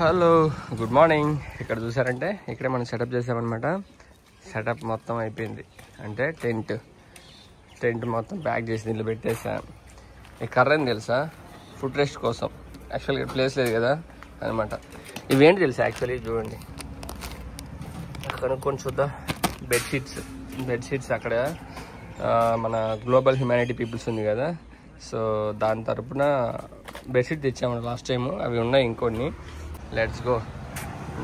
Hello good morning. ఇక్కడ చూసారంటే ఇక్కడే మనం సెటప్ చేసామన్నమాట. సెటప్ మొత్తం అయిపోయింది. అంటే టెంట్ మొత్తం ప్యాక్ చేసి దీంట్లో పెట్టేసాం. ఈ కర్రని తెలుసా, ఫుడ్ రెస్ట్ కోసం. యాక్చువల్గా ప్లేస్ లేదు కదా అనమాట. ఇవేంటి తెలుసా యాక్చువల్లీ, చూడండి కనుక్కొని చూద్దాం. బెడ్షీట్స్ అక్కడ మన గ్లోబల్ హ్యుమానిటీ పీపుల్స్ ఉంది కదా, సో దాని తరపున బెడ్షీట్ తెచ్చాము లాస్ట్ టైము. అవి ఉన్నాయి ఇంకొన్ని. Let's go.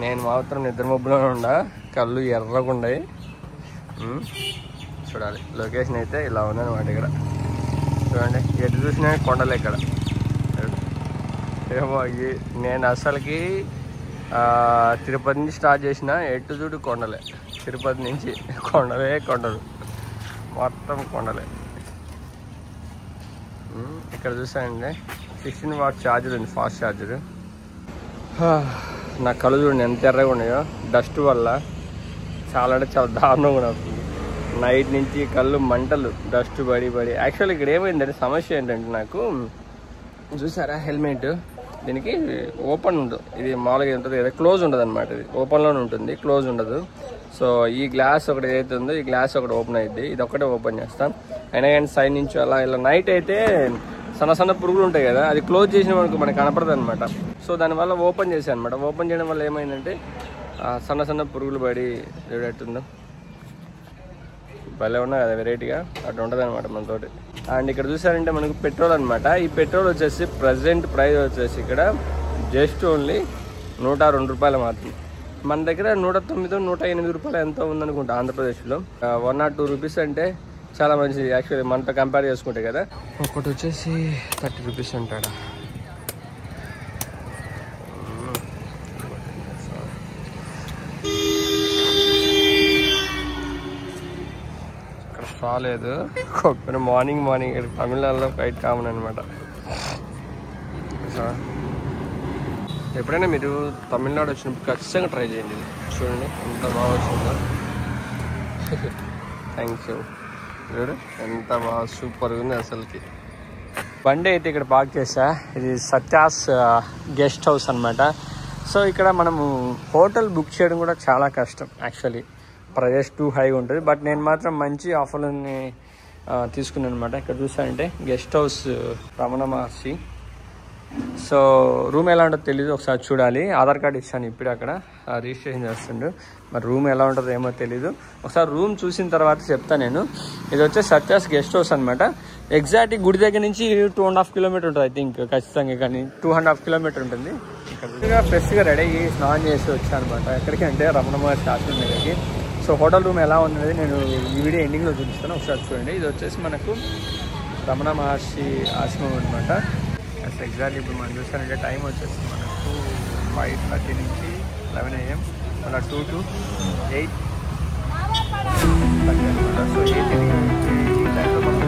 నేను మాత్రం నిద్ర మబ్బులోనే ఉండా, కళ్ళు ఎర్రగా ఉన్నాయి. చూడాలి. లొకేషన్ అయితే ఇలా ఉందన్నమాట. ఇక్కడ చూడండి, ఎటు చూసినా కొండలే. ఇక్కడ ఏమో నేను అసలుకి తిరుపతి నుంచి స్టార్ట్ చేసిన, ఎటు చూడు కొండలే. తిరుపతి నుంచి కొండలు మొత్తం కొండలే. ఇక్కడ చూసానండి 16 వాట్ ఛార్జర్ ఉంది, ఫాస్ట్ ఛార్జర్. నా కళ్ళు చూడండి ఎంత ఎర్రగా ఉన్నాయో, డస్ట్ వల్ల. చాలా అంటే చాలా దారుణంగా కూడా అవుతుంది. నైట్ నుంచి కళ్ళు మంటలు, డస్ట్ పడి. యాక్చువల్లీ ఇక్కడ ఏమైందంటే సమస్య ఏంటంటే, నాకు చూసారా హెల్మెట్, దీనికి ఓపెన్ ఉండదు. ఇది మామూలుగా ఉంటుంది కదా, క్లోజ్ ఉండదు అనమాట. ఇది ఓపెన్లోనే ఉంటుంది, క్లోజ్ ఉండదు. సో ఈ గ్లాస్ ఒకటి ఏదైతే ఉందో, ఈ గ్లాస్ ఒకటి ఓపెన్ అయ్యింది. ఇది ఒకటే ఓపెన్ చేస్తాం. అయినా కానీ సైడ్ నుంచి అలా ఇలా నైట్ అయితే సన్న పురుగులు ఉంటాయి కదా, అది క్లోజ్ చేసిన మనకు కనపడదు అనమాట. సో దానివల్ల ఓపెన్ చేశాను అనమాట. ఓపెన్ చేయడం వల్ల ఏమైందంటే సన్న పురుగులు పడి చూడట్టుందో భలే ఉన్నా కదా, వెరైటీగా అట్లా ఉంటుంది అనమాట మనతోటి. అండ్ ఇక్కడ చూసారంటే మనకు పెట్రోల్ అనమాట. ఈ పెట్రోల్ వచ్చేసి ప్రజెంట్ ప్రైస్ వచ్చేసి ఇక్కడ జస్ట్ ఓన్లీ 102 రూపాయలు మాత్రం. మన దగ్గర 109, 108 రూపాయలు ఎంతో ఉందనుకుంటా ఆంధ్రప్రదేశ్లో. 1 or 2 రూపీస్ అంటే చాలా మంచిది యాక్చువల్లీ మనతో కంపేర్ చేసుకుంటే కదా. ఒకటి వచ్చేసి 30 రూపీస్ అంటాడా. ఇక్కడ రాలేదు. మార్నింగ్ ఇక్కడ తమిళనాడులో ఫ్లైట్ కామన్ అనమాట. ఎప్పుడైనా మీరు తమిళనాడు వచ్చినప్పుడు ఖచ్చితంగా ట్రై చేయండి. చూడండి ఎంత బాగా వచ్చిందో. Thank you. చూడు ఎంత బాగా సూపర్గా ఉంది అసలుకి. బండి అయితే ఇక్కడ పార్క్ చేసా. ఇది సత్యాస్ గెస్ట్ హౌస్ అనమాట. సో ఇక్కడ మనము హోటల్ బుక్ చేయడం కూడా చాలా కష్టం యాక్చువల్లీ. ప్రైస్ టూ హైగా ఉంటుంది. బట్ నేను మాత్రం మంచి ఆఫర్లని తీసుకున్నాను అనమాట. ఇక్కడ చూసానంటే guest house Ramana Maharshi. So room ఎలా ఉంటుందో తెలీదు, ఒకసారి చూడాలి. ఆధార్ కార్డు ఇచ్చాను ఇప్పుడు, అక్కడ రిజిస్ట్రేషన్ చేస్తుండు. మరి రూమ్ ఎలా ఉంటుందో ఏమో తెలీదు. ఒకసారి రూమ్ చూసిన తర్వాత చెప్తాను నేను. ఇది వచ్చేసి సత్యాస్ గెస్ట్ హౌస్ అనమాట. ఎగ్జాక్ట్ గుడి దగ్గర నుంచి 2.5 కిలోమీటర్ ఉంటుంది ఐ థింక్ ఖచ్చితంగా, కానీ 2.5 కిలోమీటర్ ఉంటుంది. ఇక్కడ ఫ్రెష్గా రెడీ అయ్యి స్నానం చేసి వచ్చాను అనమాట. ఎక్కడికి అంటే రమణ మహర్షి ఆశ్రమం దగ్గరికి. సో హోటల్ రూమ్ ఎలా ఉన్నది నేను ఈ వీడియో ఎండింగ్లో చూపిస్తాను, ఒకసారి చూడండి. ఇది వచ్చేసి మనకు రమణ మహర్షి ఆశ్రమం అనమాట. ఎగ్జాక్ట్లీ ఇప్పుడు మనం చూసానంటే టైం వచ్చేసి మనకు 5:30 నుంచి 11 AM, అలా 2 to 8 అనమాట. సో 8 ఈ టైంలో మనం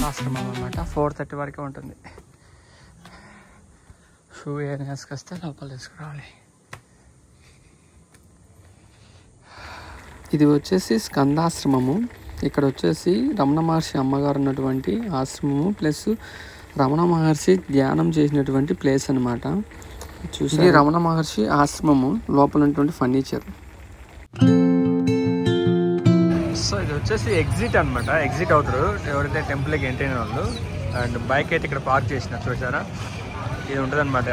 ఆశ్రమం అనమాట. 4:30 వరకే ఉంటుంది. షూ ఏం వేసుకొస్తే లోపల తీసుకురావాలి. ఇది వచ్చేసి స్కందాశ్రమము. ఇక్కడ వచ్చేసి రమణ మహర్షి అమ్మగారు ఉన్నటువంటి ఆశ్రమము, ప్లస్ రమణ మహర్షి ధ్యానం చేసినటువంటి ప్లేస్ అనమాట. చూసి రమణ మహర్షి ఆశ్రమము లోపల ఉన్నటువంటి ఫర్నిచర్. సో ఇది వచ్చేసి ఎగ్జిట్ అనమాట. ఎగ్జిట్ అవుతారు ఎవరైతే టెంపుల్కి ఎంటర్ అయిన వాళ్ళు. అండ్ బైక్ అయితే ఇక్కడ పార్క్ చేసిన చూసారా, ఇది ఉంటుంది అనమాట.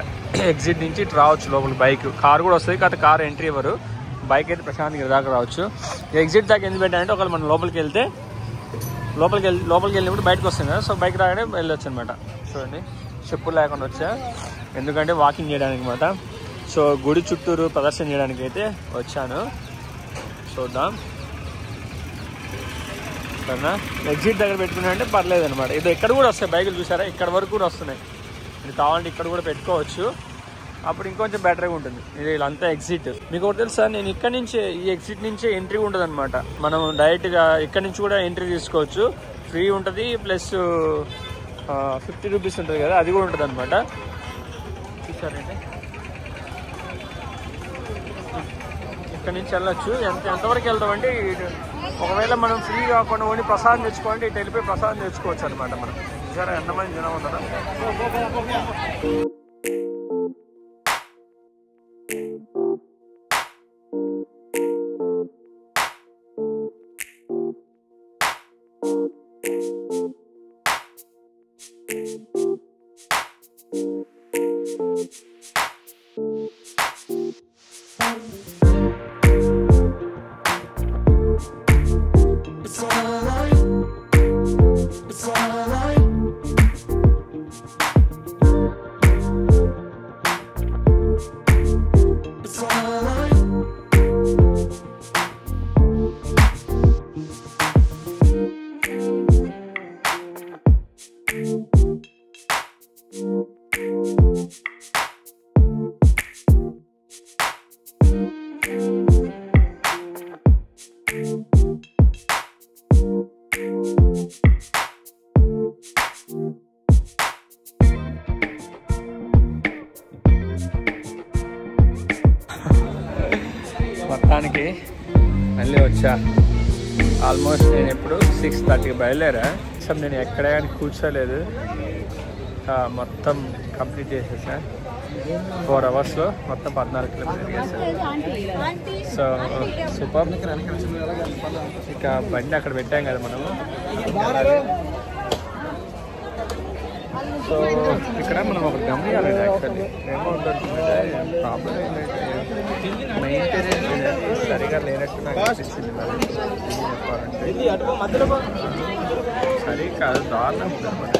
ఎగ్జిట్ నుంచి రావచ్చు లోపలికి. బైక్, కార్ కూడా వస్తుంది, కాకపోతే కార్ ఎంట్రీ ఇవ్వరు. బైక్ అయితే ప్రశాంతంగా దాకా రావచ్చు. ఎగ్జిట్ దాకా ఎందుకు పెట్టారంటే ఒకవేళ మనం లోపలికి వెళ్తే లోపలికి వెళ్ళినప్పుడు బయటకు వస్తుంది కదా, సో బైక్ రాగానే వెళ్ళొచ్చు అనమాట. చూడండి చెప్పులు లేకుండా వచ్చా. ఎందుకంటే వాకింగ్ చేయడానికి అన్నమాట. సో గుడి చుట్టూరు ప్రదర్శన చేయడానికి అయితే వచ్చాను. చూద్దాం సరేనా. ఎగ్జిట్ దగ్గర పెట్టుకున్నా అంటే పర్లేదు అనమాట. ఇది ఇక్కడ కూడా వస్తాయి బైకులు, చూసారా ఇక్కడ వరకు కూడా వస్తున్నాయి. ఇది కావాలంటే ఇక్కడ కూడా పెట్టుకోవచ్చు, అప్పుడు ఇంకొంచెం బెటర్గా ఉంటుంది. ఇది ఇలాంతా ఎగ్జిట్. మీకు ఒకటి తెలుసా, నేను ఇక్కడ నుంచే ఈ ఎగ్జిట్ నుంచే ఎంట్రీ ఉంటుంది అనమాట. మనం డైరెక్ట్గా ఇక్కడ నుంచి కూడా ఎంట్రీ తీసుకోవచ్చు, ఫ్రీ ఉంటుంది. ప్లస్ 50 రూపీస్ ఉంటుంది కదా, అది కూడా ఉంటుంది అనమాట. చూసారంటే ఇక్కడ నుంచి వెళ్ళొచ్చు. ఎంతవరకు వెళ్తామంటే ఒకవేళ మనం ఫ్రీ కాకుండా ఓన్లీ ప్రసాదం తెచ్చుకోవాలంటే ఇటు వెళ్ళిపోయి ప్రసాదం తెచ్చుకోవచ్చు అనమాట. మనం చూసారా ఎంతమంది జనం ఉంటారా. మొత్తానికి మళ్ళీ వచ్చా. ఆల్మోస్ట్ నేను ఎప్పుడు 6:30కి బయలుదేరా. అసలు నేను ఎక్కడ కానీ కూర్చోలేదు, మొత్తం కంప్లీట్ చేసేసా. 4 అవర్స్లో మొత్తం 14 కిలోమీటర్లు చేశాను. So super. ఇక బండి అక్కడ పెట్టాం కదా మనము. సో ఇక్కడ మనం ఒకటి గమనియాలి. యాక్చువల్లీ ఏమవుతుందంటే ప్రాబ్లం ఏంటంటే మెయింటెనెన్స్ అనేది సరిగా లేనట్టు నాకు అనిపిస్తుంది. చెప్పాలంటే సరి కాదు, దారుణం అనమాట.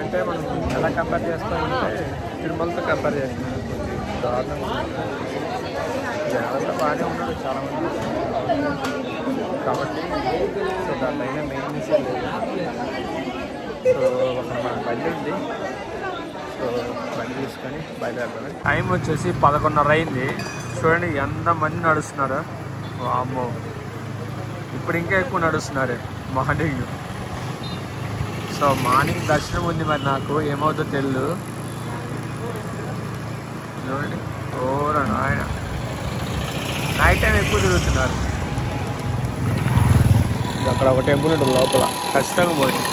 అంటే మనం ఎలా కంపేర్ చేస్తామంటే తిరుమలతో కంపేర్ చేస్తున్నాం. దారుణం జనాలతో బాగానే ఉన్నాడు చాలామంది కాబట్టి. సో దానిపైన మెయిన్ విషయం లేదు. సో ఒక మన బండి ఉంది. సో బండి తీసుకొని బయలుదేరుతాను. టైం వచ్చేసి 11:30 అయింది. చూడండి ఎంతమంది నడుస్తున్నారు. అమ్మో, ఇప్పుడు ఇంకా ఎక్కువ నడుస్తున్నారు మార్నింగ్. సో మార్నింగ్ దర్శనం ఉంది, మరి నాకు ఏమవుతుందో తెలియదు. చూడండి ఓరను ఆయన నైట్ టైం ఎక్కువ తిరుగుతున్నారు. అక్కడ ఒక టెంపుల్ ఉంటుంది లోపల, ఖచ్చితంగా పోయింది.